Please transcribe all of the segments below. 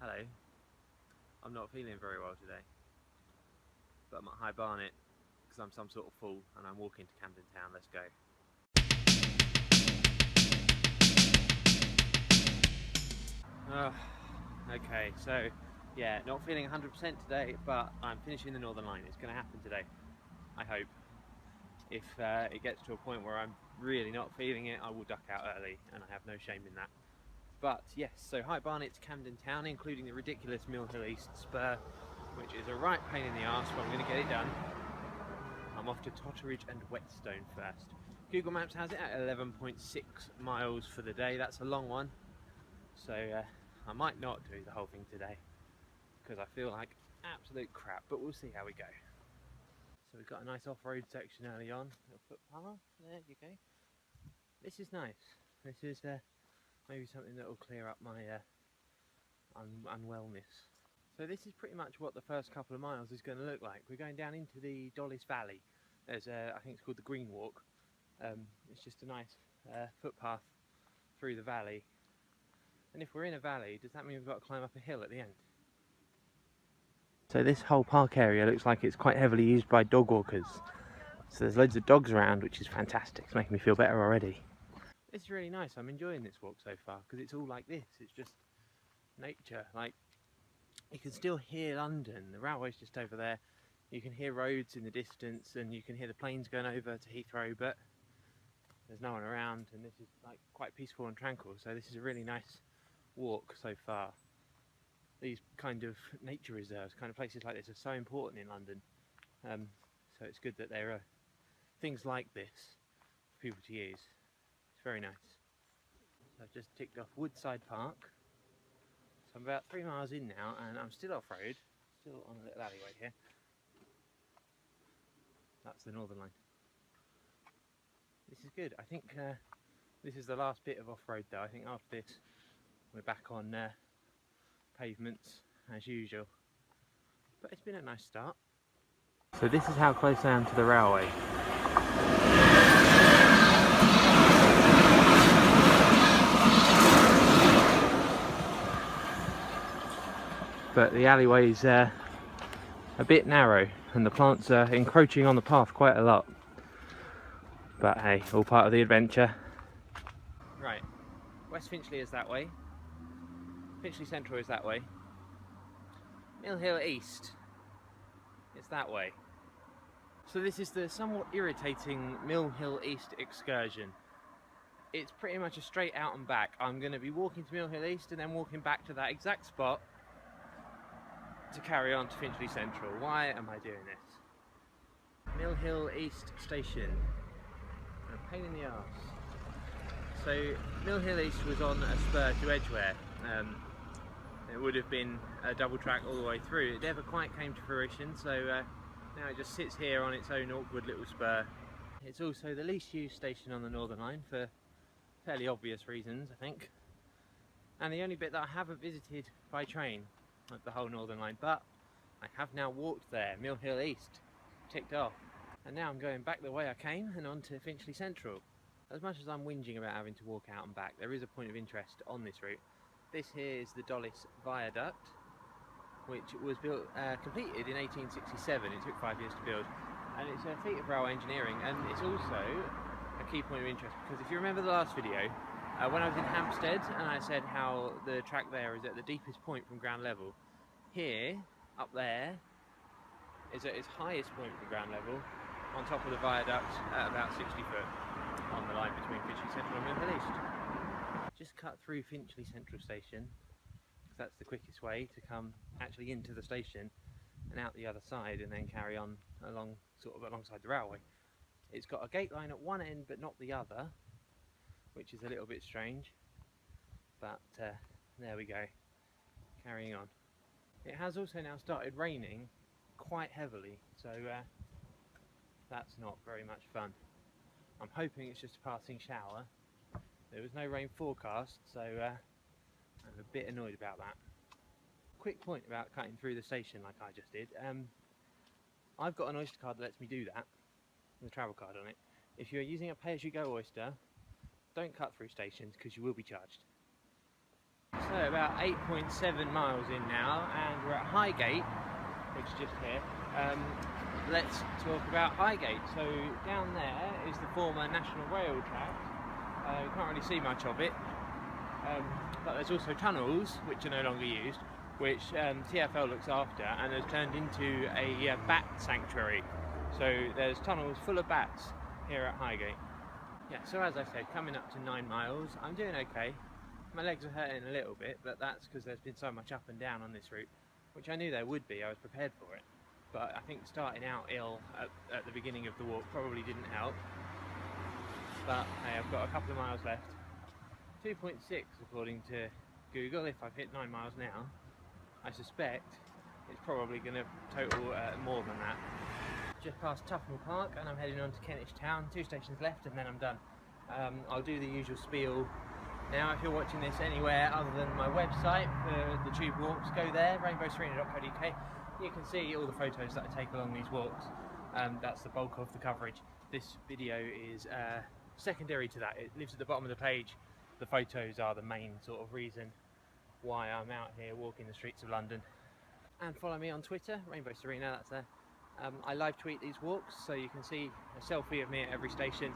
Hello. I'm not feeling very well today, but I'm at High Barnet because I'm some sort of fool and I'm walking to Camden Town. Let's go. Okay, so yeah, not feeling 100% today, but I'm finishing the Northern Line. It's going to happen today, I hope. If it gets to a point where I'm really not feeling it, I will duck out early, and I have no shame in that. But yes, so High Barnet to Camden Town, including the ridiculous Mill Hill East spur, which is a right pain in the arse, but I'm going to get it done. I'm off to Totteridge and Whetstone first. Google Maps has it at 11.6 miles for the day. That's a long one, so I might not do the whole thing today because I feel like absolute crap, but we'll see how we go. So we've got a nice off-road section early on. Little footpath, there you go. This is nice. This is maybe something that will clear up my unwellness. So this is pretty much what the first couple of miles is going to look like. We're going down into the Dollis Valley. There's I think it's called the Green Walk. It's just a nice footpath through the valley. And if we're in a valley, does that mean we've got to climb up a hill at the end? So this whole park area looks like it's quite heavily used by dog walkers. So there's loads of dogs around, which is fantastic. It's making me feel better already. This is really nice. I'm enjoying this walk so far because it's all like this. It's just nature. Like, you can still hear London. The railway's just over there. You can hear roads in the distance, and you can hear the planes going over to Heathrow, but there's no one around, and this is like quite peaceful and tranquil. So this is a really nice walk so far. These kind of nature reserves, kind of places like this, are so important in London. So it's good that there are things like this for people to use. It's very nice. So I've just ticked off Woodside Park. So I'm about 3 miles in now, and I'm still off-road, still on a little alleyway here. That's the Northern Line. This is good. I think this is the last bit of off-road though. I think after this we're back on pavements as usual. But it's been a nice start. So this is how close I am to the railway. But the alleyway's a bit narrow and the plants are encroaching on the path quite a lot. But hey, all part of the adventure. Right, West Finchley is that way. Finchley Central is that way. Mill Hill East is that way. So this is the somewhat irritating Mill Hill East excursion. It's pretty much a straight out and back. I'm going to be walking to Mill Hill East and then walking back to that exact spot to carry on to Finchley Central. Why am I doing this? Mill Hill East Station. A pain in the arse. So Mill Hill East was on a spur to Edgware. It would have been a double track all the way through. It never quite came to fruition, so now it just sits here on its own awkward little spur. It's also the least used station on the Northern Line for fairly obvious reasons, I think. And the only bit that I haven't visited by train of the whole Northern Line, but I have now walked there. Mill Hill East ticked off. And now I'm going back the way I came and on to Finchley Central. As much as I'm whinging about having to walk out and back, there is a point of interest on this route. This here is the Dollis Viaduct, which was built, completed in 1867. It took 5 years to build, and it's a feat of railway engineering. And it's also a key point of interest because if you remember the last video, when I was in Hampstead and I said how the track there is at the deepest point from ground level, here, up there, is at its highest point from ground level, on top of the viaduct at about 60 foot on the line between Finchley Central and Mill Hill East. Just cut through Finchley Central Station, because that's the quickest way to come actually into the station and out the other side and then carry on along, sort of alongside the railway. It's got a gate line at one end but not the other, which is a little bit strange, but there we go, carrying on. It has also now started raining quite heavily, so that's not very much fun. I'm hoping it's just a passing shower. There was no rain forecast, so I'm a bit annoyed about that. Quick point about cutting through the station like I just did. I've got an Oyster card that lets me do that, with a travel card on it. If you're using a pay-as-you-go Oyster, don't cut through stations because you will be charged. So about 8.7 miles in now, and we're at Highgate, which is just here. Let's talk about Highgate. So down there is the former National Rail track. You can't really see much of it, but there's also tunnels which are no longer used, which TfL looks after, and has turned into a bat sanctuary. So there's tunnels full of bats here at Highgate. Yeah, so as I said, coming up to 9 miles, I'm doing okay. My legs are hurting a little bit, but that's because there's been so much up and down on this route, which I knew there would be. I was prepared for it. But I think starting out ill at the beginning of the walk probably didn't help. But hey, I've got a couple of miles left. 2.6 according to Google. If I've hit 9 miles now, I suspect it's probably going to total more than that. Just past Tufnell Park and I'm heading on to Kentish Town. 2 stations left and then I'm done. I'll do the usual spiel. Now, if you're watching this anywhere other than my website for the tube walks, go there, rainbowserena.co.uk. You can see all the photos that I take along these walks. That's the bulk of the coverage. This video is secondary to that. It lives at the bottom of the page. The photos are the main sort of reason why I'm out here walking the streets of London. And follow me on Twitter, Rainbow Serena, that's there. I live tweet these walks, so you can see a selfie of me at every station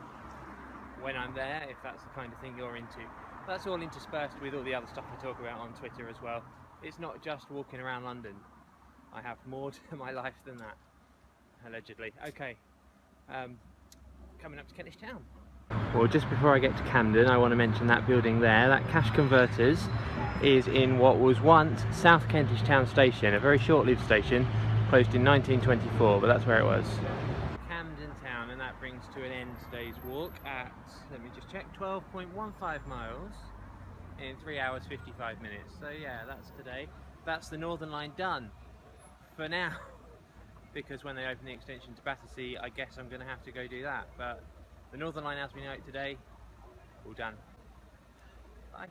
when I'm there, if that's the kind of thing you're into. That's all interspersed with all the other stuff I talk about on Twitter as well. It's not just walking around London. I have more to my life than that, allegedly. Okay, coming up to Kentish Town. Well, just before I get to Camden, I want to mention that building there, that Cash Converters, is in what was once South Kentish Town Station, a very short-lived station, closed in 1924, but that's where it was. Camden Town, and that brings to an end today's walk at, let me just check, 12.15 miles in 3 hours 55 minutes. So yeah, that's today. That's the Northern Line done for now, because when they open the extension to Battersea, I guess I'm going to have to go do that. But the Northern Line as we know it today, all done. Bye.